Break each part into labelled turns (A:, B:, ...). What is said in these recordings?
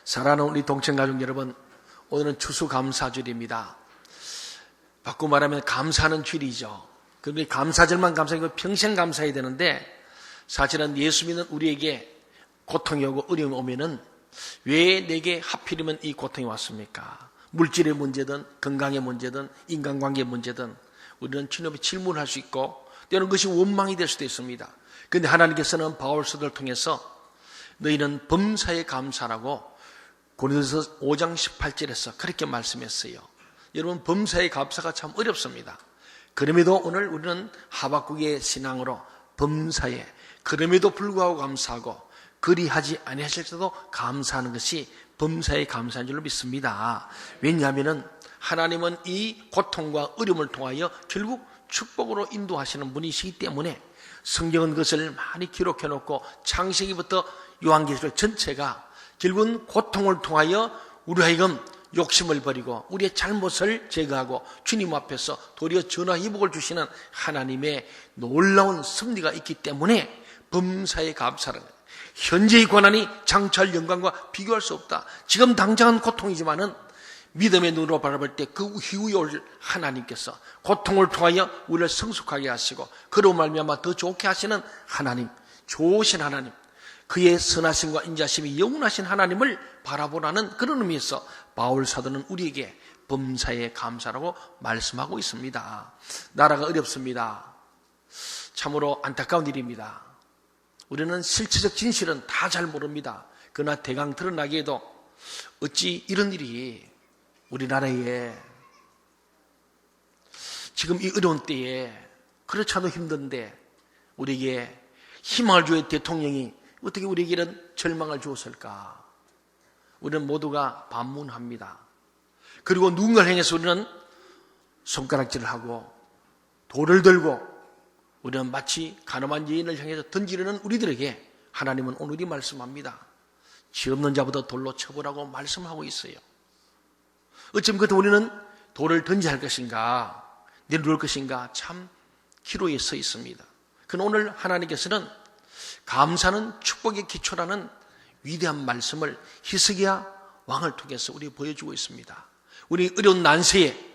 A: 사랑하는 우리 동청가족 여러분, 오늘은 추수감사절입니다. 바꿔 말하면 감사하는 주일이죠. 그런데 감사절만 감사하고 평생 감사해야 되는데, 사실은 예수 믿는 우리에게 고통이 오고 어려움이 오면은 왜 내게 하필이면 이 고통이 왔습니까? 물질의 문제든 건강의 문제든 인간관계의 문제든 우리는 주님께 질문할 수 있고 때로는 그것이 원망이 될 수도 있습니다. 그런데 하나님께서는 바울서를 통해서 너희는 범사에 감사라고 고린도서 5장 18절에서 그렇게 말씀했어요. 여러분, 범사의 감사가 참 어렵습니다. 그럼에도 오늘 우리는 하박국의 신앙으로 범사에 그럼에도 불구하고 감사하고 그리하지 아니하실 때도 감사하는 것이 범사에 감사한 줄로 믿습니다. 왜냐하면 하나님은 이 고통과 어려움을 통하여 결국 축복으로 인도하시는 분이시기 때문에 성경은 그것을 많이 기록해 놓고 창세기부터 요한계시록 전체가 결국은 고통을 통하여 우리 하여금 욕심을 버리고 우리의 잘못을 제거하고 주님 앞에서 도리어 전화위복을 주시는 하나님의 놀라운 섭리가 있기 때문에 범사에 감사하는 거예요. 현재의 고난이 장차할 영광과 비교할 수 없다. 지금 당장은 고통이지만은 믿음의 눈으로 바라볼 때 그 이후에 올 하나님께서 고통을 통하여 우리를 성숙하게 하시고 그로 말미암아 더 좋게 하시는 하나님, 좋으신 하나님, 그의 선하심과 인자심이 영원하신 하나님을 바라보라는 그런 의미에서 바울 사도는 우리에게 범사에 감사라고 말씀하고 있습니다. 나라가 어렵습니다. 참으로 안타까운 일입니다. 우리는 실체적 진실은 다 잘 모릅니다. 그러나 대강 드러나기에도 어찌 이런 일이 우리나라에 지금 이 어려운 때에 그렇지 않아도 힘든데 우리에게 희망을 주의 대통령이 어떻게 우리에게 이런 절망을 주었을까? 우리는 모두가 반문합니다. 그리고 누군가를 향해서 우리는 손가락질을 하고 돌을 들고 우리는 마치 가늠한 여인을 향해서 던지려는 우리들에게 하나님은 오늘이 말씀합니다. 죄 없는 자보다 돌로 쳐보라고 말씀하고 있어요. 어쩜 그때 우리는 돌을 던져야 할 것인가 내놓을 것인가 참 기로에 서 있습니다. 그러나 오늘 하나님께서는 감사는 축복의 기초라는 위대한 말씀을 히스기야 왕을 통해서 우리에게 보여주고 있습니다. 우리 어려운 난세에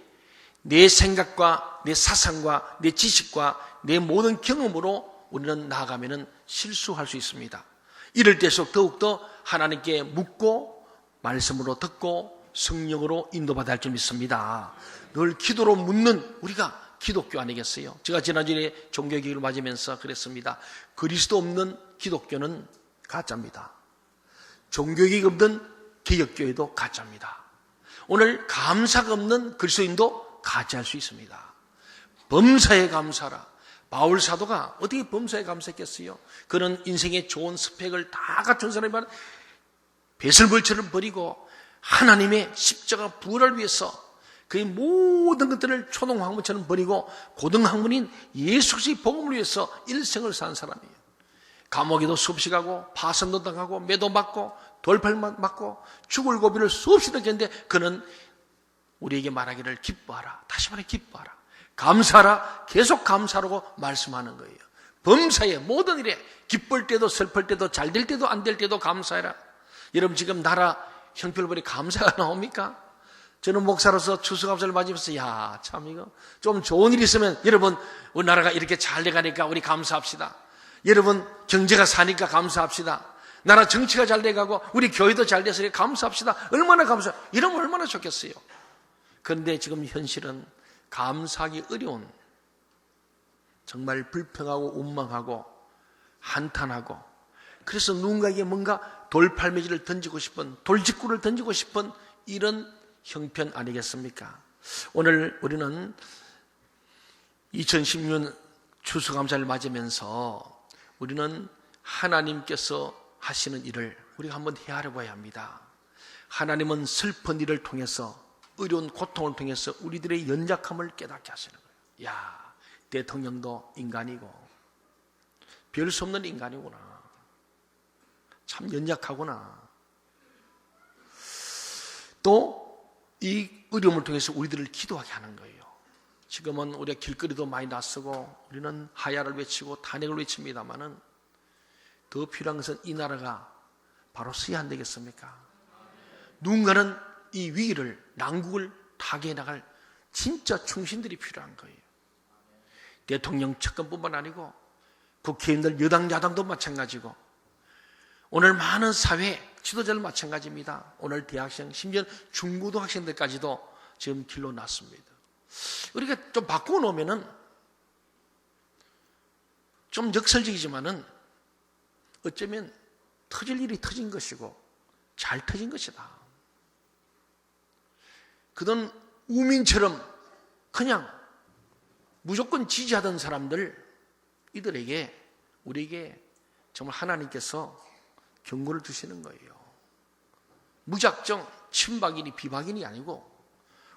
A: 내 생각과 내 사상과 내 지식과 내 모든 경험으로 우리는 나아가면 실수할 수 있습니다. 이럴 때일수록 더욱더 하나님께 묻고 말씀으로 듣고 성령으로 인도받아야 할 줄 믿습니다. 늘 기도로 묻는 우리가 기독교 아니겠어요? 제가 지난주에 종교개혁을 맞으면서 그랬습니다. 그리스도 없는 기독교는 가짜입니다. 종교개혁 없는 개혁교회도 가짜입니다. 오늘 감사가 없는 그리스도인도 가짜할 수 있습니다. 범사에 감사라. 바울 사도가 어떻게 범사에 감사했겠어요? 그는 인생의 좋은 스펙을 다 갖춘 사람이면 배설물처럼 버리고 하나님의 십자가 부활을 위해서 그의 모든 것들을 초등학문처럼 버리고 고등학문인 예수 그리스도의 복음을 위해서 일생을 산 사람이에요. 감옥에도 수없이 가고 파선도 당하고 매도 맞고 돌팔 맞고 죽을 고비를 수없이 느꼈는데 그는 우리에게 말하기를 기뻐하라. 다시 말해 기뻐하라. 감사하라. 계속 감사라고 말씀하는 거예요. 범사에 모든 일에 기쁠 때도 슬플 때도 잘 될 때도 안 될 때도 감사해라. 여러분 지금 나라 형편벌이 감사가 나옵니까? 저는 목사로서 추수감사를 맞으면서 참 이거 좀 좋은 일이 있으면 여러분 우리나라가 이렇게 잘 돼가니까 우리 감사합시다. 여러분 경제가 사니까 감사합시다. 나라 정치가 잘 돼가고 우리 교회도 잘 돼서 감사합시다. 얼마나 이러면 얼마나 좋겠어요. 그런데 지금 현실은 감사하기 어려운 정말 불평하고 원망하고 한탄하고 그래서 누군가에게 뭔가 돌팔매질을 던지고 싶은 돌직구를 던지고 싶은 이런 형편 아니겠습니까? 오늘 우리는 2016년 추수감사를 맞으면서 우리는 하나님께서 하시는 일을 우리가 한번 헤아려 봐야 합니다. 하나님은 슬픈 일을 통해서 어려운 고통을 통해서 우리들의 연약함을 깨닫게 하시는 거예요. 대통령도 인간이고 별 수 없는 인간이구나. 참 연약하구나. 또 이 어려움을 통해서 우리들을 기도하게 하는 거예요. 지금은 우리가 길거리도 많이 낯서고 우리는 하야를 외치고 탄핵을 외칩니다마는 더 필요한 것은 이 나라가 바로 서야 안 되겠습니까? 누군가는 이 위기를, 난국을 타개해 나갈 진짜 충신들이 필요한 거예요. 대통령 측근뿐만 아니고 국회의원들, 여당, 야당도 마찬가지고 오늘 많은 사회 지도자들 마찬가지입니다. 오늘 대학생, 심지어 중고등학생들까지도 지금 길로 났습니다. 우리가 좀 바꾸어 놓으면은 좀 역설적이지만은 어쩌면 터질 일이 터진 것이고 잘 터진 것이다. 그런 우민처럼 그냥 무조건 지지하던 사람들, 이들에게, 우리에게 정말 하나님께서 경고를 주시는 거예요. 무작정 친박이니 비박인이 아니고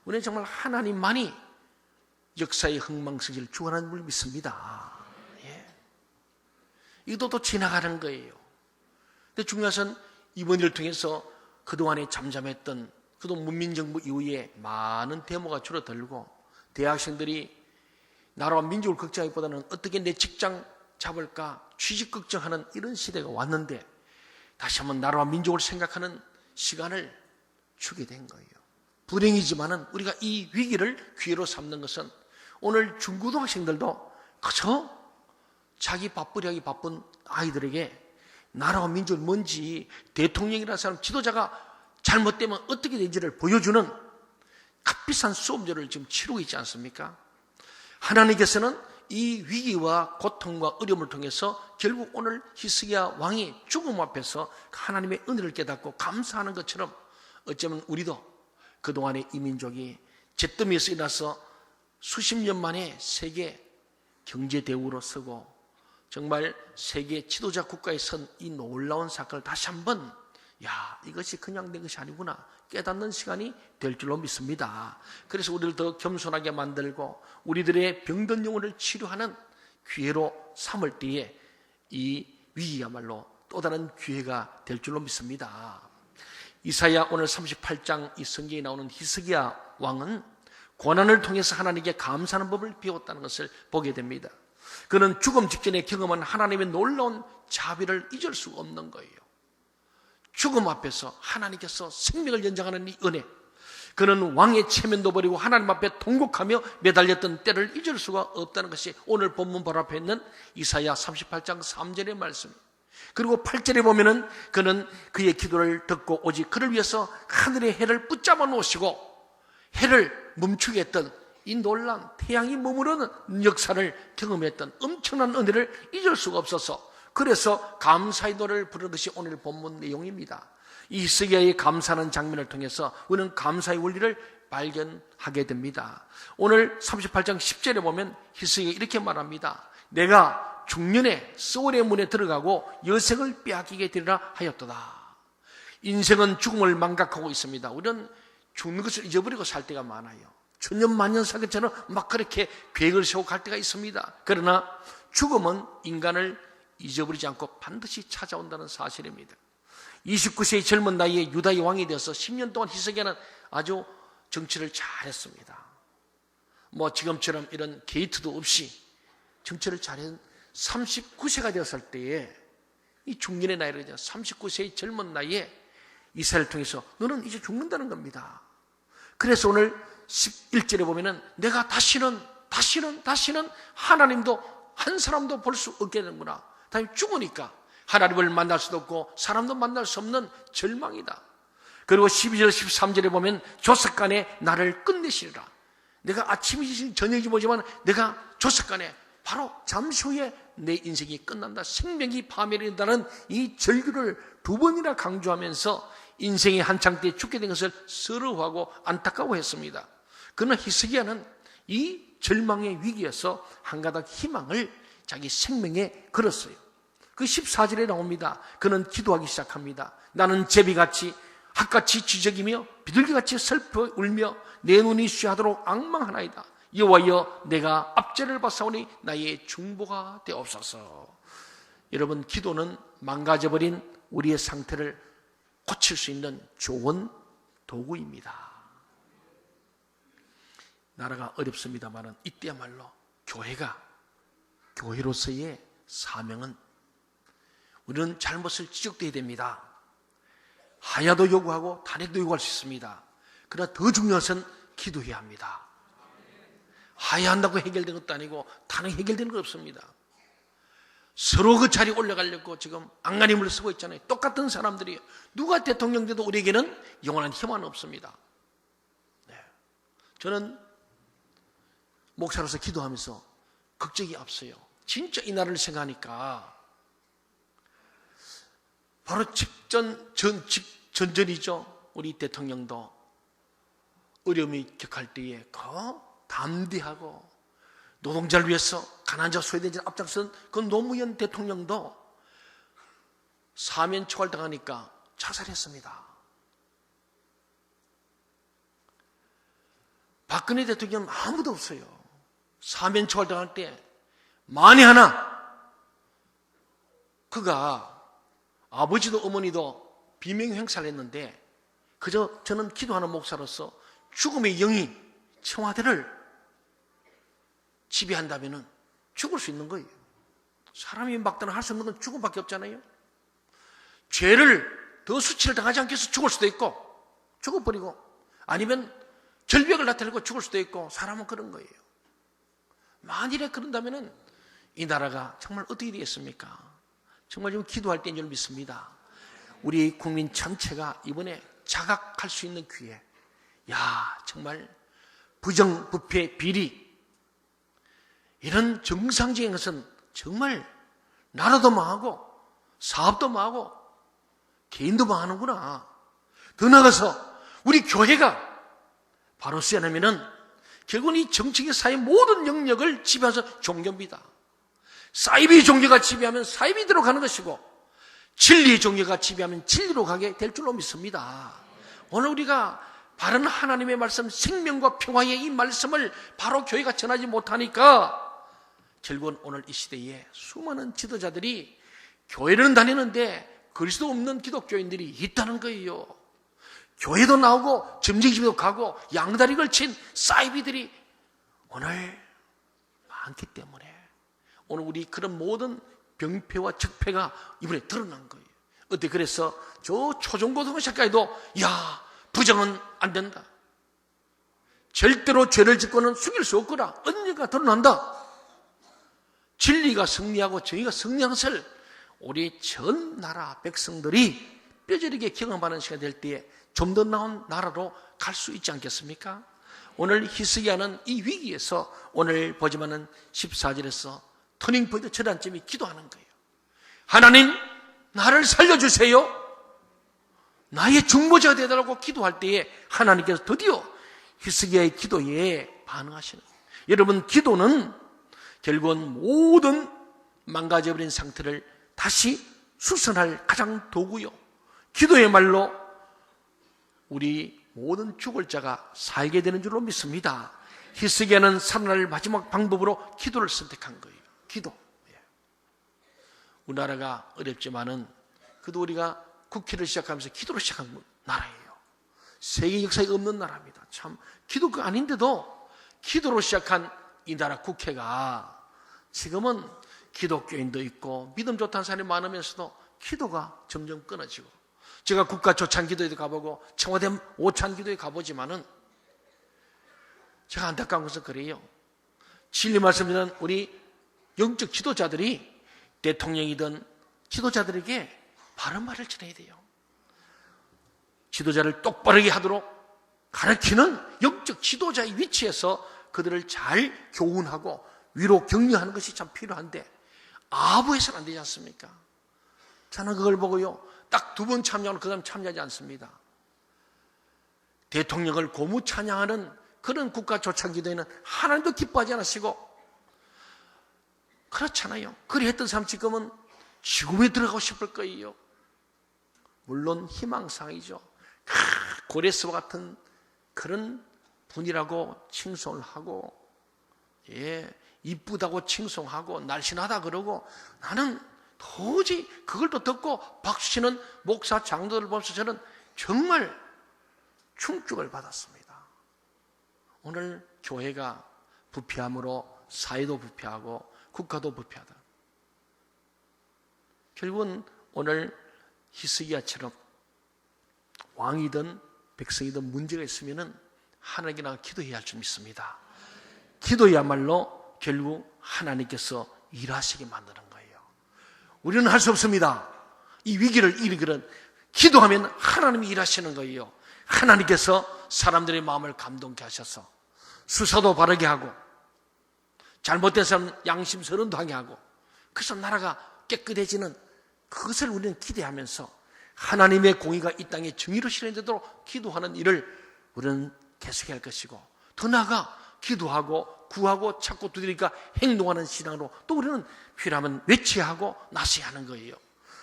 A: 우리는 정말 하나님만이 역사의 흥망성쇠를 주관하는 걸 믿습니다. 예. 이것도 또 지나가는 거예요. 근데 중요한 것은 이번 일을 통해서 그동안에 잠잠했던, 그동안 문민정부 이후에 많은 데모가 줄어들고 대학생들이 나라와 민족을 걱정하기보다는 어떻게 내 직장 잡을까 취직 걱정하는 이런 시대가 왔는데 다시 한번 나라와 민족을 생각하는 시간을 주게 된 거예요. 불행이지만은 우리가 이 위기를 기회로 삼는 것은 오늘 중고등학생들도 그저 자기 바쁘려기 바쁜 아이들에게 나라와 민족이 뭔지, 대통령이라는 사람, 지도자가 잘못되면 어떻게 되는지를 보여주는 값비싼 수업료를 지금 치르고 있지 않습니까? 하나님께서는 이 위기와 고통과 어려움을 통해서 결국 오늘 히스기야 왕이 죽음 앞에서 하나님의 은혜를 깨닫고 감사하는 것처럼 어쩌면 우리도 그동안의 이 민족이 잿더미에서 일어나서 수십 년 만에 세계 경제대우로 서고 정말 세계 지도자 국가에 선 이 놀라운 사건을 다시 한번 이것이 그냥 된 것이 아니구나 깨닫는 시간이 될 줄로 믿습니다. 그래서 우리를 더 겸손하게 만들고 우리들의 병든 영혼을 치료하는 기회로 삼을 때에 이 위기야말로 또 다른 기회가 될 줄로 믿습니다. 이사야 오늘 38장 이 성경에 나오는 히스기야 왕은 고난을 통해서 하나님께 감사하는 법을 배웠다는 것을 보게 됩니다. 그는 죽음 직전에 경험한 하나님의 놀라운 자비를 잊을 수가 없는 거예요. 죽음 앞에서 하나님께서 생명을 연장하는 이 은혜, 그는 왕의 체면도 버리고 하나님 앞에 통곡하며 매달렸던 때를 잊을 수가 없다는 것이 오늘 본문 바로 앞에 있는 이사야 38장 3절의 말씀입니다. 그리고 8절에 보면은 그는 그의 기도를 듣고 오직 그를 위해서 하늘의 해를 붙잡아 놓으시고 해를 멈추게 했던 이 놀란 태양이 머무르는 역사를 경험했던 엄청난 은혜를 잊을 수가 없어서 그래서 감사의 노래를 부르는 것이 오늘 본문 내용입니다. 이 히스기야의 감사하는 장면을 통해서 우리는 감사의 원리를 발견하게 됩니다. 오늘 38장 10절에 보면 히스기야가 이렇게 말합니다. 내가 중년에 소울의 문에 들어가고 여생을 빼앗기게 되리라 하였도다. 인생은 죽음을 망각하고 있습니다. 우리는 죽는 것을 잊어버리고 살 때가 많아요. 천년만년 사건처럼 막 그렇게 계획을 세우고 갈 때가 있습니다. 그러나 죽음은 인간을 잊어버리지 않고 반드시 찾아온다는 사실입니다. 29세의 젊은 나이에 유다의 왕이 되어서 10년 동안 히스기야는 아주 정치를 잘했습니다. 지금처럼 이런 게이트도 없이 정치를 잘한 39세가 되었을 때에 이 중년의 나이를 39세의 젊은 나이에 이사야를 통해서 너는 이제 죽는다는 겁니다. 그래서 오늘 11절에 보면은 내가 다시는 하나님도 한 사람도 볼 수 없게 되는구나. 다시 죽으니까 하나님을 만날 수도 없고 사람도 만날 수 없는 절망이다. 그리고 12절 13절에 보면 조석간에 나를 끝내시리라. 내가 아침이지 저녁이지 모지만 내가 조석간에 바로 잠시 후에 내 인생이 끝난다. 생명이 파멸된다는 이 절규를 두 번이나 강조하면서 인생의 한창 때 죽게 된 것을 서러워하고 안타까워했습니다. 그러나 히스기야는 이 절망의 위기에서 한 가닥 희망을 자기 생명에 걸었어요. 그 14절에 나옵니다. 그는 기도하기 시작합니다. 나는 제비같이 학같이 지적이며 비둘기같이 슬퍼 울며 내 눈이 쉬하도록 앙망하나이다. 여호와여 내가 압제를 받사오니 나의 중보가 되옵소서. 여러분, 기도는 망가져버린 우리의 상태를 고칠 수 있는 좋은 도구입니다. 나라가 어렵습니다만 이때야말로 교회로서의 사명은 우리는 잘못을 지적해야 됩니다. 하야도 요구하고 탄핵도 요구할 수 있습니다. 그러나 더 중요한 것은 기도해야 합니다. 하야한다고 해결된 것도 아니고 탄핵 해결되는 거 없습니다. 서로 그 자리에 올라가려고 지금 안간힘을 쓰고 있잖아요. 똑같은 사람들이요. 누가 대통령 돼도 우리에게는 영원한 희망은 없습니다. 네. 저는 목사로서 기도하면서 걱정이 앞서요. 진짜 이 나라를 생각하니까 바로 전전이죠. 우리 대통령도 어려움이 격할 때에 담대하고 노동자를 위해서 가난자 소외된 앞장선 그 노무현 대통령도 사면 초월당하니까 자살했습니다. 박근혜 대통령은 아무도 없어요. 사면 초월당할 때 만에 하나 그가 아버지도 어머니도 비명 행사를 했는데 그저 저는 기도하는 목사로서 죽음의 영이 청와대를 지배한다면 죽을 수 있는 거예요. 사람이 막다나 할 수 없는 건 죽음밖에 없잖아요. 죄를 더 수치를 당하지 않기 위해서 죽을 수도 있고 죽어버리고 아니면 절벽을 나타내고 죽을 수도 있고 사람은 그런 거예요. 만일에 그런다면 이 나라가 정말 어떻게 되겠습니까? 정말 좀 기도할 때인 줄 믿습니다. 우리 국민 전체가 이번에 자각할 수 있는 기회. 정말 부정, 부패, 비리 이런 정상적인 것은 정말 나라도 망하고 사업도 망하고 개인도 망하는구나. 더 나아가서 우리 교회가 바로 쓰여내면은 결국은 이 정치계 사회 모든 영역을 지배해서 종교입니다. 사이비 종교가 지배하면 사이비대로 가는 것이고 진리 종교가 지배하면 진리로 가게 될 줄로 믿습니다. 오늘 우리가 바른 하나님의 말씀, 생명과 평화의 이 말씀을 바로 교회가 전하지 못하니까 결국은 오늘 이 시대에 수많은 지도자들이 교회는 다니는데 그리스도 없는 기독교인들이 있다는 거예요. 교회도 나오고 점쟁이집도 가고 양다리 걸친 사이비들이 오늘 많기 때문에 오늘 우리 그런 모든 병폐와 적폐가 이번에 드러난 거예요. 어때 그래서 저 초중고등학교까지도 부정은 안 된다. 절대로 죄를 짓고는 숙일 수 없거라. 언젠가 드러난다. 진리가 승리하고 정의가 승리하는 것을 우리 전 나라 백성들이 뼈저리게 경험하는 시간이 될 때에 좀 더 나은 나라로 갈 수 있지 않겠습니까? 오늘 히스기야는 이 위기에서 오늘 보지만은 14절에서 터닝포인트 전환점이 기도하는 거예요. 하나님 나를 살려주세요. 나의 중보자가 되어달라고 기도할 때에 하나님께서 드디어 히스기야의 기도에 반응하시는 거예요. 여러분 기도는 결국은 모든 망가져버린 상태를 다시 수선할 가장 도구요. 기도의말로 우리 모든 죽을 자가 살게 되는 줄로 믿습니다. 히스기야는 살아날 마지막 방법으로 기도를 선택한 거예요. 기도. 우리나라가 어렵지만은 그래도 우리가 국회를 시작하면서 기도를 시작한 나라예요. 세계 역사에 없는 나라입니다. 참 기도가 아닌데도 기도로 시작한 이 나라 국회가 지금은 기독교인도 있고 믿음 좋다는 사람이 많으면서도 기도가 점점 끊어지고 제가 국가 조찬기도에도 가보고 청와대 오찬기도에 가보지만은 제가 안타까운 것은 그래요. 진리 말씀이는 우리 영적 지도자들이 대통령이든 지도자들에게 바른 말을 전해야 돼요. 지도자를 똑바르게 하도록 가르치는 영적 지도자의 위치에서 그들을 잘 교훈하고 위로 격려하는 것이 참 필요한데 아부해서는 안 되지 않습니까? 저는 그걸 보고요. 딱 2번 참여하고 그 다음 참여하지 않습니다. 대통령을 고무 찬양하는 그런 국가 조찬기도에는 하나님도 기뻐하지 않으시고 그렇잖아요. 그리 했던 사람 지금은 지금에 들어가고 싶을 거예요. 물론 희망사항이죠. 고레스와 같은 그런 분이라고 칭송을 하고 이쁘다고 칭송하고 날씬하다 그러고 나는 도저히 그걸 또 듣고 박수치는 목사 장로들을 보면서 저는 정말 충격을 받았습니다. 오늘 교회가 부패함으로 사회도 부패하고 국가도 부패하다. 결국은 오늘 히스기야처럼 왕이든 백성이든 문제가 있으면은 하나님께 나가 기도해야 할 줄 믿습니다. 기도야말로 결국 하나님께서 일하시게 만드는 거예요. 우리는 할 수 없습니다. 이 위기를 이기는 기도하면 하나님이 일하시는 거예요. 하나님께서 사람들의 마음을 감동케 하셔서 수사도 바르게 하고 잘못된 사람 양심선언도 하게 하고 그래서 나라가 깨끗해지는 그것을 우리는 기대하면서 하나님의 공의가 이 땅에 정의로 실현되도록 기도하는 일을 우리는 계속해야 할 것이고 더 나아가 기도하고 구하고 찾고 두드리니까 행동하는 신앙으로 또 우리는 필요하면 외쳐야 하고 나서야 하는 거예요.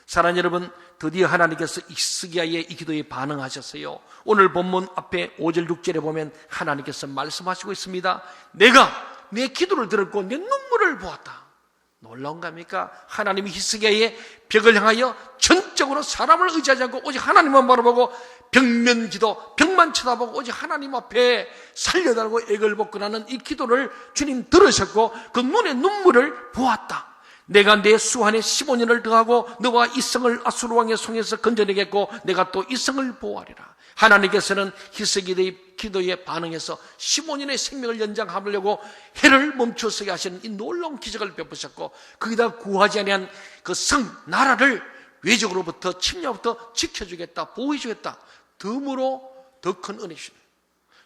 A: 사랑하는 여러분, 드디어 하나님께서 히스기야의 이 기도에 반응하셨어요. 오늘 본문 앞에 5절 6절에 보면 하나님께서 말씀하시고 있습니다. 내가 내 기도를 들었고 내 눈물을 보았다. 놀라운 겁니까? 하나님이 히스기야의 벽을 향하여 전적으로 사람을 의지하지 않고 오직 하나님만 바라보고 벽면 기도, 벽만 쳐다보고 오직 하나님 앞에 살려달라고 애걸 벗고나는 이 기도를 주님 들으셨고 그 눈에 눈물을 보았다. 내가 내 수한에 15년을 더하고 너와 이 성을 아수르 왕의 손에서 건져내겠고 내가 또 이 성을 보호하리라. 하나님께서는 히스기야의 기도에 반응해서 15년의 생명을 연장하려고 해를 멈추어서게 하시는 이 놀라운 기적을 베푸셨고 거기다 구하지 아니한 그 성, 나라를 외적으로부터 침략부터 지켜주겠다, 보호해주겠다. 덤으로 더 큰 은혜시네.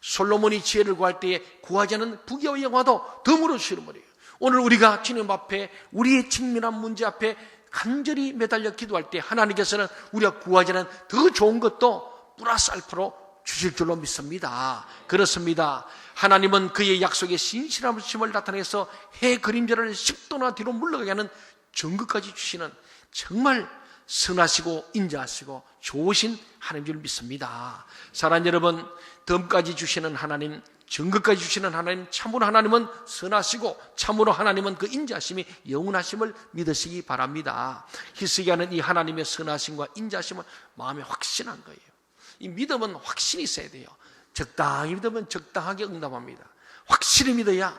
A: 솔로몬이 지혜를 구할 때에 구하지 않은 부귀와 영화도 덤으로 주시는 말이에요. 오늘 우리가 주님 앞에 우리의 직면한 문제 앞에 간절히 매달려 기도할 때 하나님께서는 우리가 구하지 않은 더 좋은 것도 플러스 알파로 주실 줄로 믿습니다. 그렇습니다. 하나님은 그의 약속의 신실함을 나타내서 해 그림자를 10도나 뒤로 물러가게 하는 정극까지 주시는 정말 선하시고 인자하시고 좋으신 하나님 줄 믿습니다. 사랑하는 여러분, 덤까지 주시는 하나님, 정극까지 주시는 하나님, 참으로 하나님은 선하시고 참으로 하나님은 그 인자하심이 영원하심을 믿으시기 바랍니다. 히스기야는 이 하나님의 선하심과 인자하심을 마음에 확신한 거예요. 이 믿음은 확신이 있어야 돼요. 적당히 믿으면 적당하게 응답합니다. 확실히 믿어야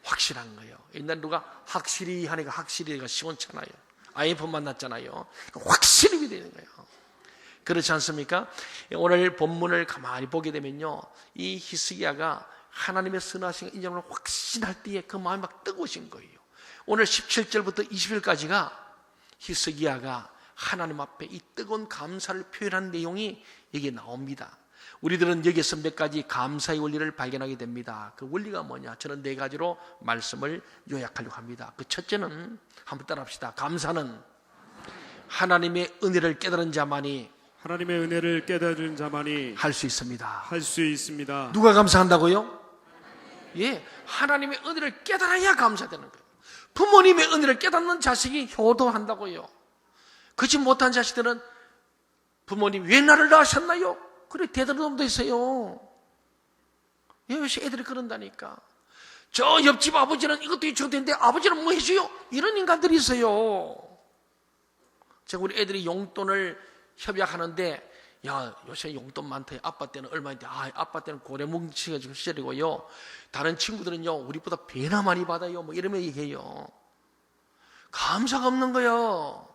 A: 확실한 거예요. 옛날 누가 확실히 하니까 확실히가 시원찮아요. IMF 만났잖아요. 확실히 믿어야 되는 거예요. 그렇지 않습니까? 오늘 본문을 가만히 보게 되면요, 이 히스기야가 하나님의 선하신 인정을 확신할 때에 그 마음이 막 뜨거우신 거예요. 오늘 17절부터 20절까지가 히스기야가 하나님 앞에 이 뜨거운 감사를 표현한 내용이 여기에 나옵니다. 우리들은 여기서 몇 가지 감사의 원리를 발견하게 됩니다. 그 원리가 뭐냐? 저는 4가지로 말씀을 요약하려고 합니다. 그 첫째는 한번 따라합시다. 감사는 하나님의 은혜를 깨달은 자만이 할 수 있습니다.
B: 할 수 있습니다.
A: 누가 감사한다고요? 예, 하나님의 은혜를 깨달아야 감사되는 거예요. 부모님의 은혜를 깨닫는 자식이 효도한다고요. 그렇지 못한 자식들은 부모님 왜 나를 낳으셨나요? 그래 대답을 놈도 있어요. 예, 요새 애들이 그런다니까. 저 옆집 아버지는 이것도 저것도 있는데 아버지는 뭐 해줘요? 이런 인간들이 있어요. 제가 우리 애들이 용돈을 협약하는데, 야, 요새 용돈 많대. 아빠 때는 얼마인데, 아빠 때는 고래뭉치가 지금 시절이고요. 다른 친구들은요, 우리보다 배나 많이 받아요. 뭐 이러면 얘기해요. 감사가 없는 거예요.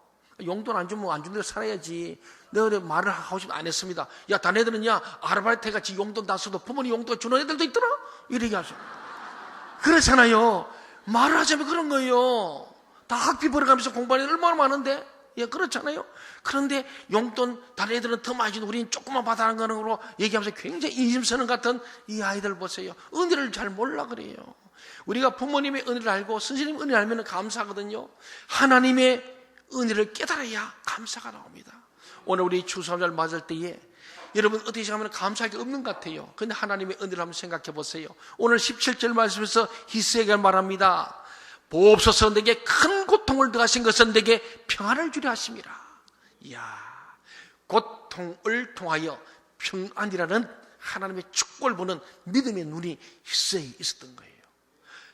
A: 용돈 안 주면 안 준 대로 살아야지. 내가 말을 하고 싶어 안 했습니다. 야, 다네들은야, 아르바이트 같이 용돈 다 써도 부모님 용돈 주는 애들도 있더라? 이렇게 하죠. 그렇잖아요. 말을 하자면 그런 거예요. 다 학비 벌어가면서 공부하는 애들 얼마나 많은데? 예, 그렇잖아요. 그런데 용돈 다른 애들은 더 많이 주는데 우리는 조금만 받아가는 거로 얘기하면서 굉장히 인심서는 같은 이 아이들 보세요. 은혜를 잘 몰라 그래요. 우리가 부모님의 은혜를 알고 선생님 은혜를 알면 감사하거든요. 하나님의 은혜를 깨달아야 감사가 나옵니다. 오늘 우리 추수감사를 맞을 때에 여러분 어떻게 생각하면 감사할 게 없는 것 같아요. 그런데 하나님의 은혜를 한번 생각해 보세요. 오늘 17절 말씀에서 히스기야가 말합니다. 보옵소서 내게 큰 고통을 더하신 것은 내게 평안을 주려 하심이라. 이야, 고통을 통하여 평안이라는 하나님의 축복을 보는 믿음의 눈이 히스기야에 있었던 거예요.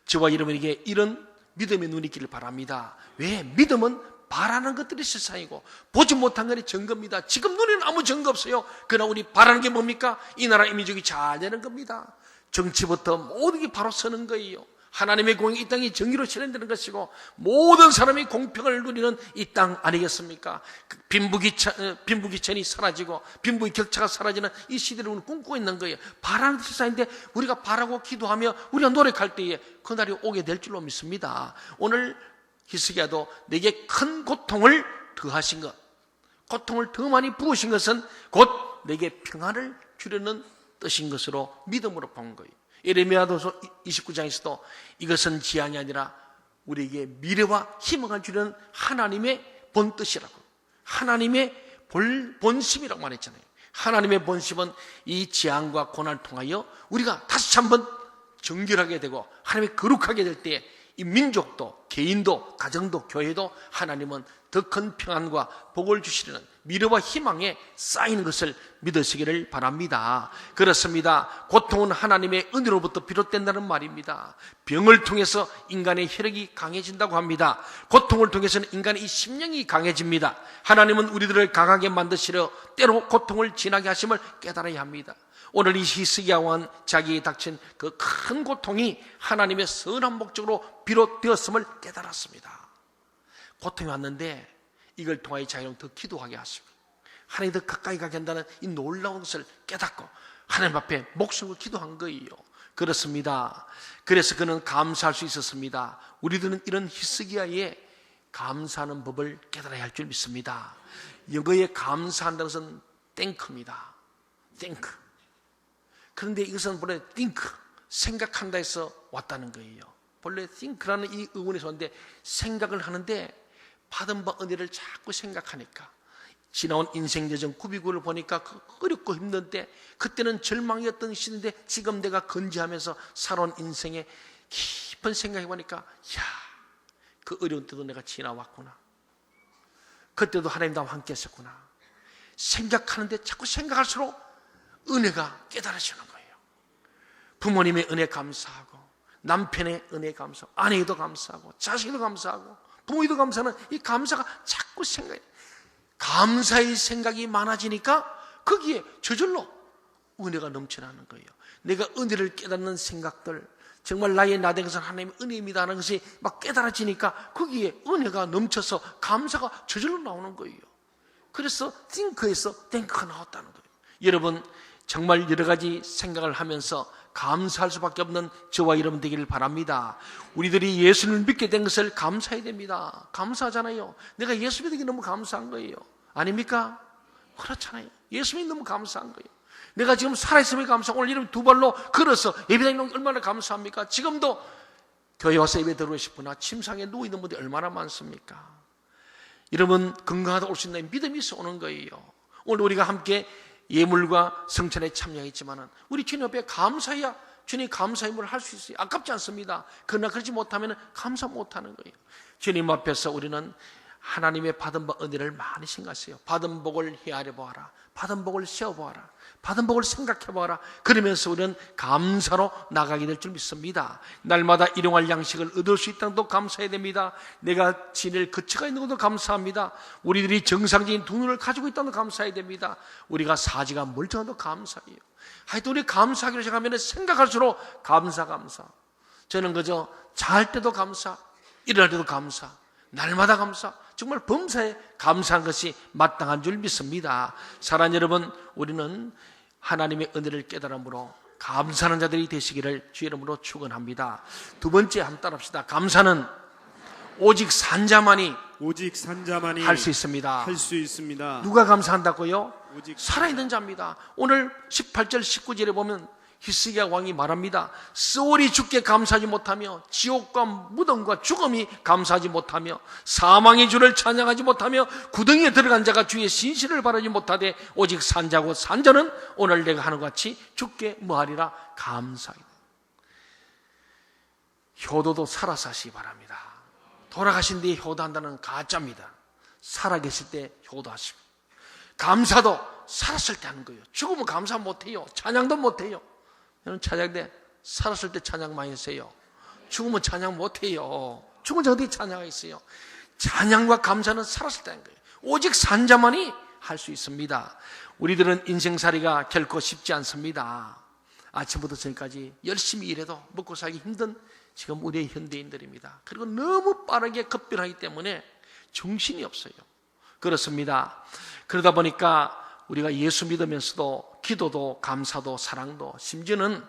A: 저와 여러분에게 이런 믿음의 눈이 있기를 바랍니다. 왜? 믿음은 바라는 것들이 세상이고 보지 못한 것이 증거입니다. 지금 눈에는 아무 증거 없어요. 그러나 우리 바라는 게 뭡니까? 이 나라 이민족이 잘 되는 겁니다. 정치부터 모든 게 바로 서는 거예요. 하나님의 공의 이 땅이 정의로 실현되는 것이고 모든 사람이 공평을 누리는 이 땅 아니겠습니까? 빈부귀천이 사라지고 빈부의 격차가 사라지는 이 시대를 우리는 꿈꾸고 있는 거예요. 바라는 세상인데 우리가 바라고 기도하며 우리가 노력할 때에 그날이 오게 될 줄로 믿습니다. 오늘 히스기야도 내게 큰 고통을 더하신 것, 고통을 더 많이 부으신 것은 곧 내게 평안을 주려는 뜻인 것으로 믿음으로 본 거예요. 예레미야서 29장에서도 이것은 지향이 아니라 우리에게 미래와 희망을 주려는 하나님의 본뜻이라고, 하나님의 본심이라고 말했잖아요. 하나님의 본심은 이 재앙과 고난을 통하여 우리가 다시 한번 정결하게 되고 하나님의 거룩하게 될 때 이 민족도, 개인도, 가정도, 교회도 하나님은 더 큰 평안과 복을 주시려는 미래와 희망에 쌓이는 것을 믿으시기를 바랍니다. 그렇습니다. 고통은 하나님의 은혜로부터 비롯된다는 말입니다. 병을 통해서 인간의 혈액이 강해진다고 합니다. 고통을 통해서는 인간의 이 심령이 강해집니다. 하나님은 우리들을 강하게 만드시려 때로 고통을 지나게 하심을 깨달아야 합니다. 오늘 이 히스기야 왕은 자기에 닥친 그 큰 고통이 하나님의 선한 목적으로 비롯되었음을 깨달았습니다. 고통이 왔는데 이걸 통하여 자기는 더 기도하게 하십니다. 하나님 더 가까이 가게 한다는 이 놀라운 것을 깨닫고 하나님 앞에 목숨을 기도한 거예요. 그렇습니다. 그래서 그는 감사할 수 있었습니다. 우리들은 이런 히스기야에 감사하는 법을 깨달아야 할 줄 믿습니다. 영어에 감사한다는 것은 땡크입니다. 땡크. 그런데 이것은 본래 think, 생각한다 해서 왔다는 거예요. 본래 think라는 이 의문에서 왔는데 생각을 하는데 받은 바 은혜를 자꾸 생각하니까 지나온 인생 여정 구비구를 보니까 어렵고 힘든데 그때는 절망이었던 시대인데 지금 내가 건지하면서 살아온 인생에 깊은 생각해 보니까 야, 그 어려운 때도 내가 지나왔구나. 그때도 하나님 나와 함께 했었구나. 생각하는데 자꾸 생각할수록 은혜가 깨달아지는 거예요. 부모님의 은혜 감사하고 남편의 은혜 감사하고 아내에도 감사하고 자식에도 감사하고 부모에도 감사하는 이 감사가 자꾸 생각이, 감사의 생각이 많아지니까 거기에 저절로 은혜가 넘쳐나는 거예요. 내가 은혜를 깨닫는 생각들, 정말 나의 나된 것은 하나님의 은혜입니다 하는 것이 막 깨달아지니까 거기에 은혜가 넘쳐서 감사가 저절로 나오는 거예요. 그래서 think에서 thank가 나왔다는 거예요. 여러분 정말 여러 가지 생각을 하면서 감사할 수밖에 없는 저와 여러분 되기를 바랍니다. 우리들이 예수님을 믿게 된 것을 감사해야 됩니다. 감사하잖아요. 내가 예수 믿기 너무 감사한 거예요. 아닙니까? 그렇잖아요. 예수 믿기 너무 감사한 거예요. 내가 지금 살아있음에 감사하고 오늘 이름 두 발로 걸어서 예배드리는 게 얼마나 감사합니까? 지금도 교회 와서 예배 드리고 싶으나 침상에 누워있는 분들이 얼마나 많습니까? 여러분 건강하다 올 수 있는 믿음이 있어 오는 거예요. 오늘 우리가 함께 예물과 성찬에 참여했지만은 우리 주님 앞에 감사해야 주님 감사의 물을 할 수 있어요. 아깝지 않습니다. 그러나 그러지 못하면 감사 못하는 거예요. 주님 앞에서 우리는 하나님의 받은 바 은혜를 많이 생각하세요. 받은 복을 헤아려 보아라. 받은 복을 세어 보아라. 받은 복을 생각해 보아라. 그러면서 우리는 감사로 나가게 될 줄 믿습니다. 날마다 일용할 양식을 얻을 수 있다는 것도 감사해야 됩니다. 내가 지낼 거처가 있는 것도 감사합니다. 우리들이 정상적인 두 눈을 가지고 있다는 것도 감사해야 됩니다. 우리가 사지가 멀쩡한 것도 감사해요. 하여튼 우리 감사하기로 시작하면 생각할수록 감사. 저는 그저 잘 때도 감사, 일어날 때도 감사, 날마다 감사, 정말 범사에 감사한 것이 마땅한 줄 믿습니다. 사랑하는 여러분, 우리는 하나님의 은혜를 깨달음으로 감사하는 자들이 되시기를 주의 이름으로 축원합니다. 두 번째 한번 따라합시다. 감사는 오직 산자만이 할 수 있습니다. 누가 감사한다고요? 살아있는 자입니다. 오늘 18절 19절에 보면 히스기야 왕이 말합니다. 소울이 주께 감사하지 못하며 지옥과 무덤과 죽음이 감사하지 못하며 사망의 주를 찬양하지 못하며 구덩이에 들어간 자가 주의 신실을 바라지 못하되 오직 산자고 산자는 오늘 내가 하는 것 같이 주께 뭐하리라 감사하리라. 효도도 살아서 하시기 바랍니다. 돌아가신 뒤에 효도한다는 가짜입니다. 살아계실 때 효도하시고 감사도 살았을 때 하는 거예요. 죽으면 감사 못해요. 찬양도 못해요. 여러분 찬양 때 살았을 때 찬양 많이 했어요. 죽으면 찬양 못해요. 죽은 자 어디 찬양이 있어요. 찬양과 감사는 살았을 때 하는 거예요. 오직 산자만이 할 수 있습니다. 우리들은 인생살이가 결코 쉽지 않습니다. 아침부터 저녁까지 열심히 일해도 먹고 살기 힘든 지금 우리의 현대인들입니다. 그리고 너무 빠르게 급변하기 때문에 정신이 없어요. 그렇습니다. 그러다 보니까 우리가 예수 믿으면서도 기도도 감사도 사랑도 심지어는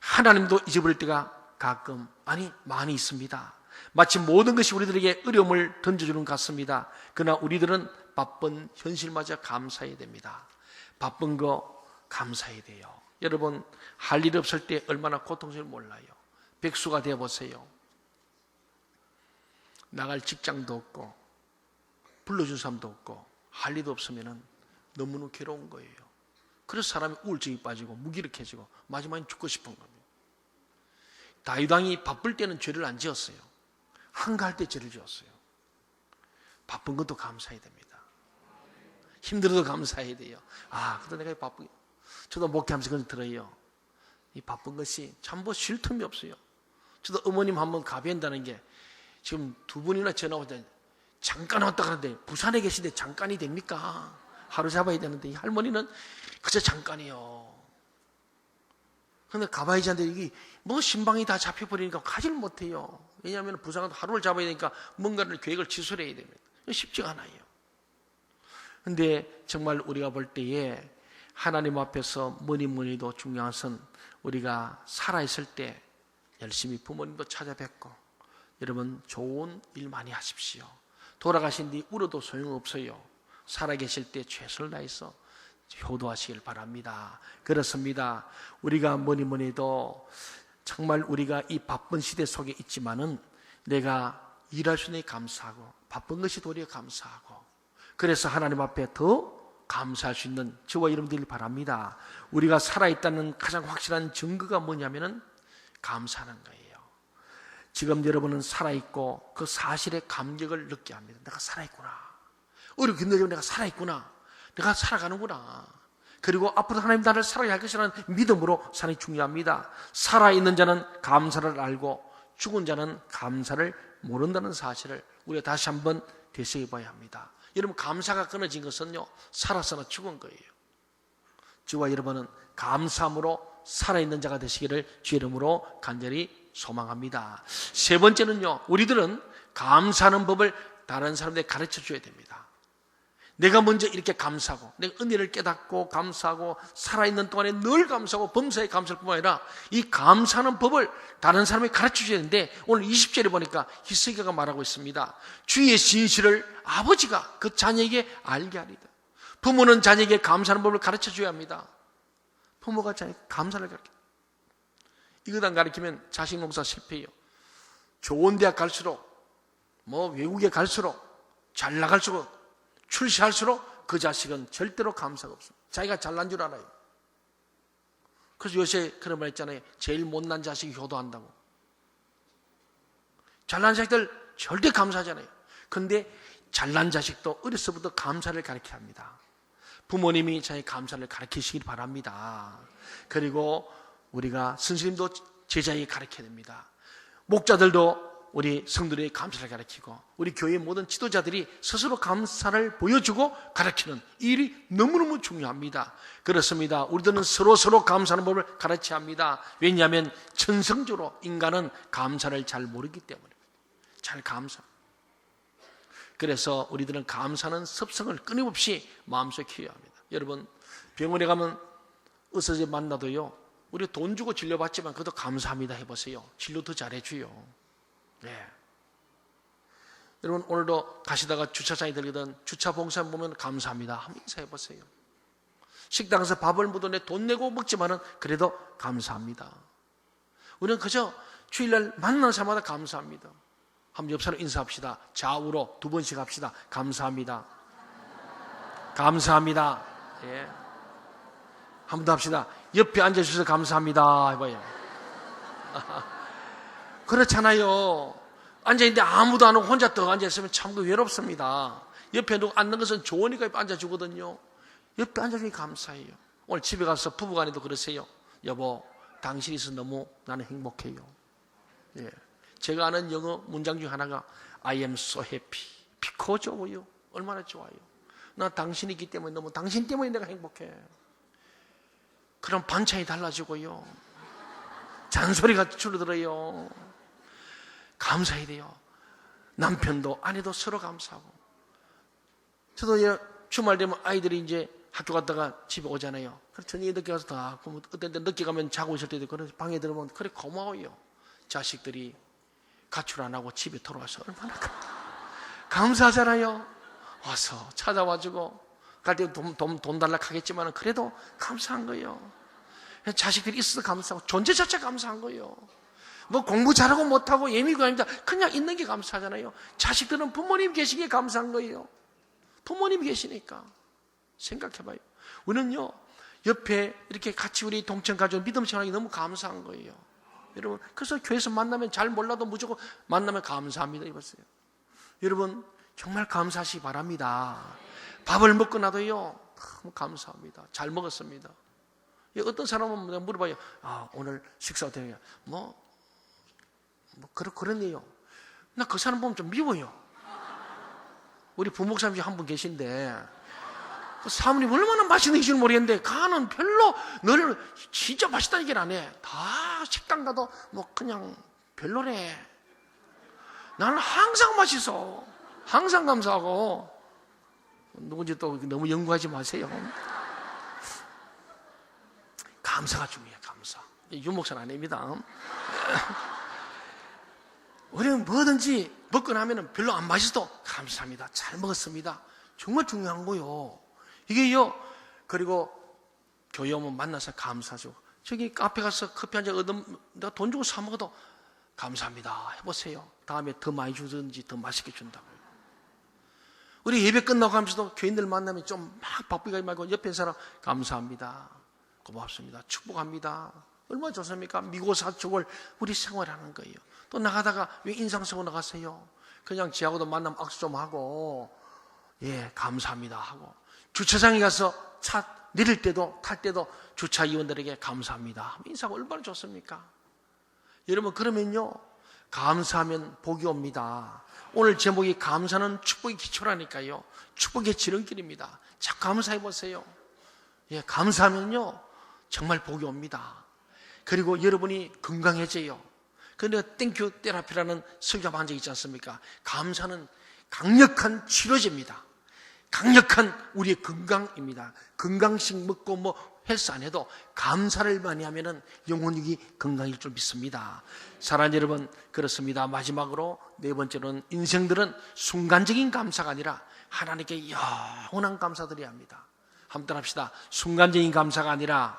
A: 하나님도 잊어버릴 때가 가끔 많이 있습니다. 마치 모든 것이 우리들에게 어려움을 던져주는 것 같습니다. 그러나 우리들은 바쁜 현실마저 감사해야 됩니다. 바쁜 거 감사해야 돼요. 여러분, 할 일 없을 때 얼마나 고통스러운지 몰라요. 백수가 되어보세요. 나갈 직장도 없고 불러준 사람도 없고 할 일도 없으면 너무너무 괴로운 거예요. 그래서 사람이 우울증이 빠지고 무기력해지고 마지막엔 죽고 싶은 겁니다. 다윗 왕이 바쁠 때는 죄를 안 지었어요. 한가할 때 죄를 지었어요. 바쁜 것도 감사해야 됩니다. 힘들어도 감사해야 돼요. 그래도 내가 바쁘게. 저도 목회하면서 그런 들어요. 이 바쁜 것이 참 쉴 틈이 없어요. 저도 어머님 한번 가비한다는 게 지금 2분이나 전화 오는데 잠깐 왔다 가는데 부산에 계신데 잠깐이 됩니까? 하루 잡아야 되는데 이 할머니는 그저 잠깐이요. 근데 가봐야지 하는데 이게 신방이 다 잡혀버리니까 가지를 못해요. 왜냐하면 부산은 하루를 잡아야 되니까 뭔가를 계획을 취소를 해야 됩니다. 쉽지가 않아요. 근데 정말 우리가 볼 때에 하나님 앞에서 뭐니 해도 중요한 것은 우리가 살아있을 때 열심히 부모님도 찾아뵙고 여러분 좋은 일 많이 하십시오. 돌아가신 뒤 울어도 소용없어요. 살아계실 때 최선을 다해서 효도하시길 바랍니다. 그렇습니다. 우리가 뭐니 해도 정말 우리가 이 바쁜 시대 속에 있지만은 내가 일할 수 있는 게 감사하고 바쁜 것이 도리어 감사하고 그래서 하나님 앞에 더 감사할 수 있는 저와 여러분들이 바랍니다. 우리가 살아있다는 가장 확실한 증거가 뭐냐면은 감사하는 거예요. 지금 여러분은 살아있고 그 사실에 감격을 느끼게 합니다. 내가 살아있구나. 어렵게 힘들지만 내가 살아있구나. 내가 살아가는구나. 그리고 앞으로 하나님 나를 살아야 할 것이라는 믿음으로 사는 게 중요합니다. 살아있는 자는 감사를 알고 죽은 자는 감사를 모른다는 사실을 우리가 다시 한번 되새겨 봐야 합니다. 여러분 감사가 끊어진 것은요 살아서나 죽은 거예요. 저와 여러분은 감사함으로 살아있는 자가 되시기를 주의 이름으로 간절히 소망합니다. 세 번째는요 우리들은 감사하는 법을 다른 사람들에게 가르쳐 줘야 됩니다. 내가 먼저 이렇게 감사하고 내가 은혜를 깨닫고 감사하고 살아있는 동안에 늘 감사하고 범사에 감사할 뿐만 아니라 이 감사하는 법을 다른 사람에게 가르쳐 줘야 되는데 오늘 20절에 보니까 히스기야가 말하고 있습니다. 주의 진실을 아버지가 그 자녀에게 알게 하리다. 부모는 자녀에게 감사하는 법을 가르쳐 줘야 합니다. 부모가 자녀에게 감사를 가르쳐. 이것 안 가르치면 자식 농사 실패해요. 좋은 대학 갈수록 외국에 갈수록 잘 나갈수록 출세할수록 그 자식은 절대로 감사가 없습니다. 자기가 잘난 줄 알아요. 그래서 요새 그런 말 있잖아요. 제일 못난 자식이 효도한다고. 잘난 자식들 절대 감사하잖아요. 그런데 잘난 자식도 어려서부터 감사를 가르쳐야 합니다. 부모님이 자기 감사를 가르치시길 바랍니다. 그리고 우리가 선생님도 제자에게 가르쳐야 됩니다. 목자들도 우리 성도들에게 감사를 가르치고 우리 교회의 모든 지도자들이 스스로 감사를 보여주고 가르치는 이 일이 너무너무 중요합니다. 그렇습니다. 우리들은 서로 감사하는 법을 가르쳐야 합니다. 왜냐하면 천성적으로 인간은 감사를 잘 모르기 때문에 잘 감사. 그래서 우리들은 감사하는 습성을 끊임없이 마음속에 키워야 합니다. 여러분 병원에 가면 의사들 만나도요 우리 돈 주고 진료받지만 그것도 감사합니다 해보세요. 진료 더 잘해줘요. 네. 여러분 오늘도 가시다가 주차장에 들리던 주차 봉사에 보면 감사합니다 한번 인사해보세요. 식당에서 밥을 묻어내 돈 내고 먹지만은 그래도 감사합니다. 우리는 그저 주일날 만나는 사람마다 감사합니다. 한번 옆 사람 인사합시다. 좌우로 2번씩 합시다. 감사합니다. 감사합니다. 예. 한 번 더 합시다. 옆에 앉아주셔서 감사합니다 해봐요. 그렇잖아요. 앉아있는데 아무도 안 오고 혼자 떡 앉아있으면 참 외롭습니다. 옆에 누구 앉는 것은 좋으니까 옆에 앉아주거든요. 옆에 앉아주니 감사해요. 오늘 집에 가서 부부간에도 그러세요. 여보 당신이 있어서 너무 나는 행복해요. 예. 제가 아는 영어 문장 중 하나가 I am so happy. because 좋아요. 얼마나 좋아요. 나 당신이 있기 때문에 너무 당신 때문에 내가 행복해. 그럼 반찬이 달라지고요. 잔소리가 줄어들어요. 감사해야 돼요. 남편도 아내도 서로 감사하고. 저도 주말 되면 아이들이 이제 학교 갔다가 집에 오잖아요. 그래서 저녁에 늦게 가서 다, 그럼 어떤 때 늦게 가면 자고 있을 때도 그래 방에 들어오면 그래 고마워요. 자식들이 가출 안 하고 집에 돌아와서 얼마나 감사하잖아요. 와서 찾아와주고 갈 때 돈 달라 하겠지만 그래도 감사한 거예요. 자식들이 있어서 감사하고 존재 자체가 감사한 거예요. 뭐 공부 잘하고 못하고 예미가 아닙니다. 그냥 있는 게 감사하잖아요. 자식들은 부모님 계시기에 감사한 거예요. 부모님이 계시니까. 생각해봐요. 우리는요, 옆에 이렇게 같이 우리 동천 가족 믿음 생활하기 너무 감사한 거예요. 여러분, 그래서 교회에서 만나면 잘 몰라도 무조건 만나면 감사합니다. 이보세요. 여러분, 정말 감사하시기 바랍니다. 밥을 먹고 나도요, 너무 감사합니다. 잘 먹었습니다. 어떤 사람은 물어봐요. 아, 오늘 식사 어떻게 해요? 그러네요. 나 그 사람 보면 좀 미워요. 우리 부목사님 한 분 계신데, 그 사모님 얼마나 맛있는 줄 모르겠는데, 가는 별로, 너를 진짜 맛있다는 얘기를 안 해. 다 식당 가도 그냥 별로래. 나는 항상 맛있어. 항상 감사하고. 누군지 또 너무 연구하지 마세요. 감사가 중요해요, 감사. 유목사는 아닙니다. 우리는 뭐든지 먹고 나면 별로 안 맛있어도 감사합니다. 잘 먹었습니다. 정말 중요한 거요. 이게요. 그리고 교회 오면 만나서 감사하죠. 저기 카페 가서 커피 한 잔 얻으면 내가 돈 주고 사 먹어도 감사합니다. 해보세요. 다음에 더 많이 주든지 더 맛있게 준다고요. 우리 예배 끝나고 하면서도 교인들 만나면 좀 막 바쁘게 가지 말고 옆에 사람 감사합니다. 고맙습니다. 축복합니다. 얼마나 좋습니까? 미고사축을 우리 생활하는 거예요. 또 나가다가 왜 인상 쓰고 나가세요? 그냥 지하고도 만나면 악수 좀 하고, 예, 감사합니다 하고. 주차장에 가서 차 내릴 때도 탈 때도 주차 이원들에게 감사합니다. 인사가 얼마나 좋습니까? 여러분, 그러면요, 감사하면 복이 옵니다. 오늘 제목이 감사는 축복의 기초라니까요. 축복의 지름길입니다. 자꾸 감사해 보세요. 예, 감사하면요, 정말 복이 옵니다. 그리고 여러분이 건강해져요. 그런데 땡큐 테라피라는 설교를 한 적 있지 않습니까? 감사는 강력한 치료제입니다. 강력한 우리의 건강입니다. 건강식 먹고 헬스 안 해도 감사를 많이 하면은 영혼이 건강일 줄 믿습니다. 사랑하는 여러분, 그렇습니다. 마지막으로 네 번째로는 인생들은 순간적인 감사가 아니라 하나님께 영원한 감사드려야 합니다. 한번 합시다. 순간적인 감사가 아니라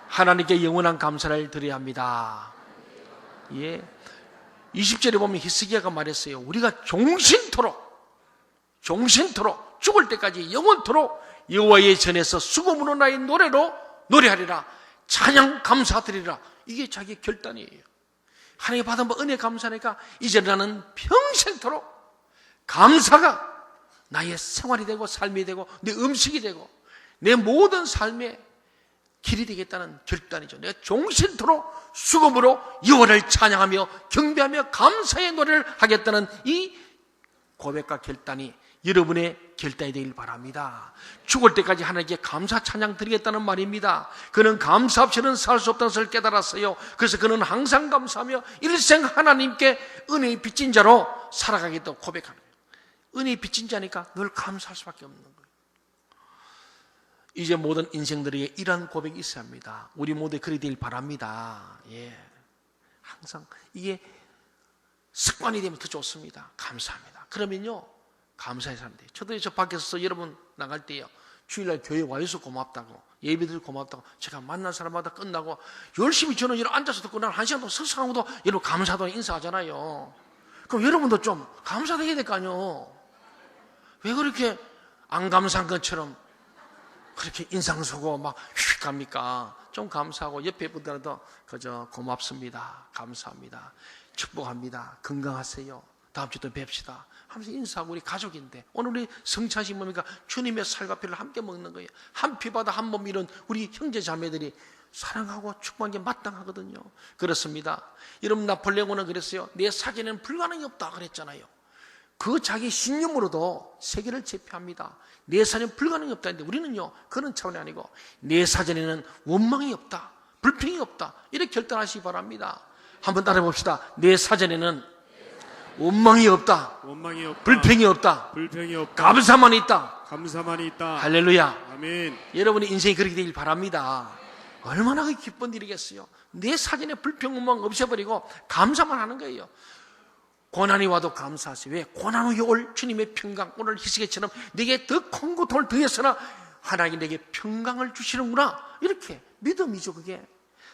A: 하나님께 영원한 감사를 드려야 합니다. 예. 20절에 보면 히스기야가 말했어요. 우리가 종신토록 죽을 때까지 영원토록 여호와의 전에서 수금으로 나의 노래로 노래하리라. 찬양 감사드리라. 이게 자기 결단이에요. 하나님께 받은 은혜 감사하니까 이제 나는 평생토록 감사가 나의 생활이 되고 삶이 되고 내 음식이 되고 내 모든 삶의 길이 되겠다는 결단이죠. 내가 종신토록 수금으로 여호와를 찬양하며 경배하며 감사의 노래를 하겠다는 이 고백과 결단이 여러분의 결단이 되길 바랍니다. 죽을 때까지 하나님께 감사 찬양 드리겠다는 말입니다. 그는 감사 없이는 살 수 없다는 것을 깨달았어요. 그래서 그는 항상 감사하며 일생 하나님께 은혜의 빚진 자로 살아가겠다고 고백하는 거예요. 은혜의 빚진 자니까 늘 감사할 수밖에 없는 거예요. 이제 모든 인생들에게 이러한 고백이 있어야 합니다. 우리 모두 그리 되길 바랍니다. 예. 항상 이게 습관이 되면 더 좋습니다. 감사합니다. 그러면요, 감사해서 하면 돼요. 저도 저 밖에서 여러분 나갈 때요, 주일날 교회 와줘서 고맙다고, 예배들 고맙다고, 제가 만난 사람마다 끝나고 열심히 저는 이렇게 앉아서 듣고 난 1시간 동안 석상하고도 여러분 감사하다고 인사하잖아요. 그럼 여러분도 좀 감사해야 될 거 아니에요. 왜 그렇게 안 감사한 것처럼 그렇게 인상 쓰고 막 휙 갑니까? 좀 감사하고 옆에 분들도 그저 고맙습니다. 감사합니다. 축복합니다. 건강하세요. 다음 주에 또 뵙시다 하면서 인사하고 우리 가족인데 오늘 우리 성찬식 뭡니까? 주님의 살과 피를 함께 먹는 거예요. 한 피바다 한 몸 이룬 우리 형제 자매들이 사랑하고 축복한 게 마땅하거든요. 그렇습니다. 여러분, 나폴레옹은 그랬어요. 내 사전에는 불가능이 없다 그랬잖아요. 그 자기 신념으로도 세계를 제패합니다. 내 사전에 불가능이 없다 했는데 우리는요, 그런 차원이 아니고 내 사전에는 원망이 없다, 불평이 없다, 이렇게 결단하시기 바랍니다. 한번 따라해 봅시다. 내 사전에는 원망이 없다.
B: 원망이 없다.
A: 불평이 없다.
B: 불평이 없다.
A: 감사만 있다.
B: 감사만이 있다.
A: 할렐루야.
B: 아멘.
A: 여러분의 인생이 그렇게 되길 바랍니다. 얼마나 기쁜 일이겠어요. 내 사전에 불평, 원망 없애버리고 감사만 하는 거예요. 고난이 와도 감사하세요. 왜? 고난 후에 올 주님의 평강, 오늘 히스기야처럼 내게 더 큰 고통을 더했으나 하나님이 내게 평강을 주시는구나. 이렇게 믿음이죠, 그게.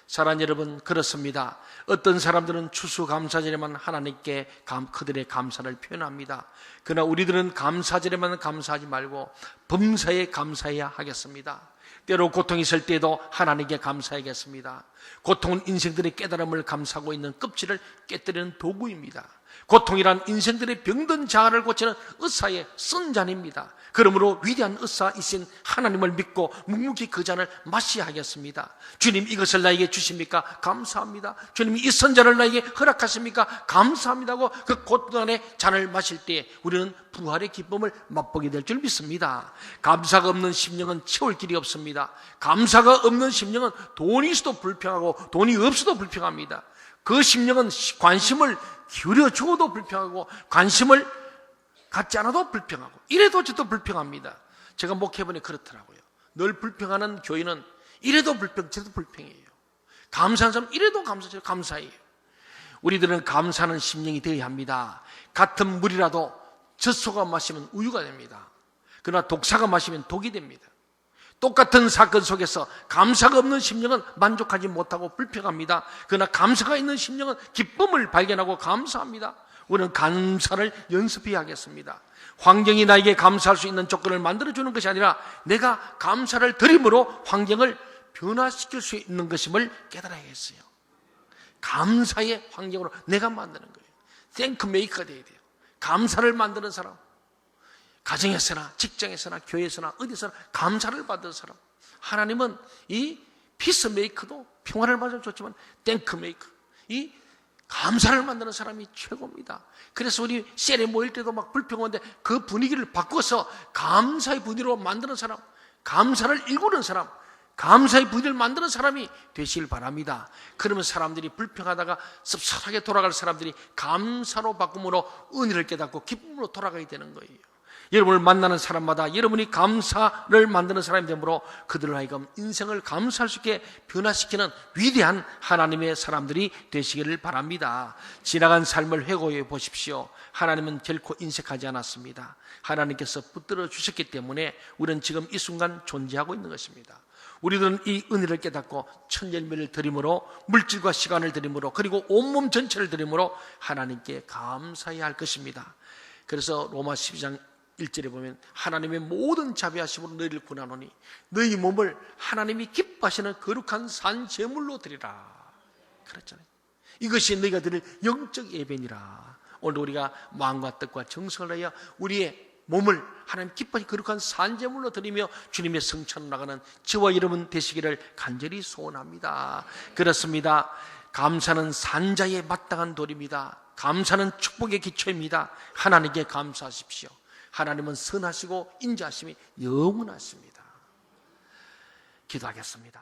A: 사랑하는 여러분, 그렇습니다. 어떤 사람들은 추수감사절에만 하나님께 그들의 감사를 표현합니다. 그러나 우리들은 감사절에만 감사하지 말고 범사에 감사해야 하겠습니다. 때로 고통이 있을 때에도 하나님께 감사하겠습니다. 고통은 인생들의 깨달음을 감싸고 있는 껍질을 깨뜨리는 도구입니다. 고통이란 인생들의 병든 자아를 고치는 의사의 쓴 잔입니다. 그러므로 위대한 의사이신 하나님을 믿고 묵묵히 그 잔을 마셔야 하겠습니다. 주님, 이것을 나에게 주십니까? 감사합니다. 주님이 이 선잔을 나에게 허락하십니까? 감사합니다 하고 그 고난의 잔을 마실 때 우리는 부활의 기쁨을 맛보게 될 줄 믿습니다. 감사가 없는 심령은 채울 길이 없습니다. 감사가 없는 심령은 돈이 있어도 불평하고 돈이 없어도 불평합니다. 그 심령은 관심을 기울여 주어도 불평하고 관심을 갖지 않아도 불평하고 이래도 저도 불평합니다. 제가 목회해보니 그렇더라고요. 늘 불평하는 교인은 이래도 불평, 저래도 불평이에요. 감사한 사람 이래도 감사해요. 감사해요. 우리들은 감사하는 심령이 되어야 합니다. 같은 물이라도 젖소가 마시면 우유가 됩니다. 그러나 독사가 마시면 독이 됩니다. 똑같은 사건 속에서 감사가 없는 심령은 만족하지 못하고 불평합니다. 그러나 감사가 있는 심령은 기쁨을 발견하고 감사합니다. 우리는 감사를 연습해야 하겠습니다. 환경이 나에게 감사할 수 있는 조건을 만들어주는 것이 아니라 내가 감사를 드림으로 환경을 변화시킬 수 있는 것임을 깨달아야겠어요. 감사의 환경으로 내가 만드는 거예요. 땡크 메이커가 되어야 돼요. 감사를 만드는 사람, 가정에서나 직장에서나 교회에서나 어디서나 감사를 받은 사람. 하나님은 이 피스메이커도 평화를 만들어줬지만 땡크메이커, 이 감사를 만드는 사람이 최고입니다. 그래서 우리 셀에 모일 때도 막 불평하는데 그 분위기를 바꿔서 감사의 분위기로 만드는 사람, 감사를 일구는 사람, 감사의 분위기를 만드는 사람이 되시길 바랍니다. 그러면 사람들이 불평하다가 씁쓸하게 돌아갈 사람들이 감사로 바꿈으로 은혜를 깨닫고 기쁨으로 돌아가야 되는 거예요. 여러분을 만나는 사람마다 여러분이 감사를 만드는 사람이 되므로 그들을 하여금 인생을 감사할 수 있게 변화시키는 위대한 하나님의 사람들이 되시기를 바랍니다. 지나간 삶을 회고해 보십시오. 하나님은 결코 인색하지 않았습니다. 하나님께서 붙들어 주셨기 때문에 우리는 지금 이 순간 존재하고 있는 것입니다. 우리들은 이 은혜를 깨닫고 천열매를 드림으로 물질과 시간을 드림으로 그리고 온몸 전체를 드림으로 하나님께 감사해야 할 것입니다. 그래서 로마 12장 1절에 보면 하나님의 모든 자비하심으로 너희를 구하노니 너희 몸을 하나님이 기뻐하시는 거룩한 산 제물로 드리라. 그랬잖아요. 이것이 너희가 드릴 영적 예배니라. 오늘 우리가 마음과 뜻과 정성을 다하여 우리의 몸을 하나님 기뻐하시는 거룩한 산 제물로 드리며 주님의 성찬으로 나가는 저와 여러분 되시기를 간절히 소원합니다. 그렇습니다. 감사는 산자에 마땅한 도리입니다. 감사는 축복의 기초입니다. 하나님께 감사하십시오. 하나님은 선하시고 인자하심이 영원하십니다. 기도하겠습니다.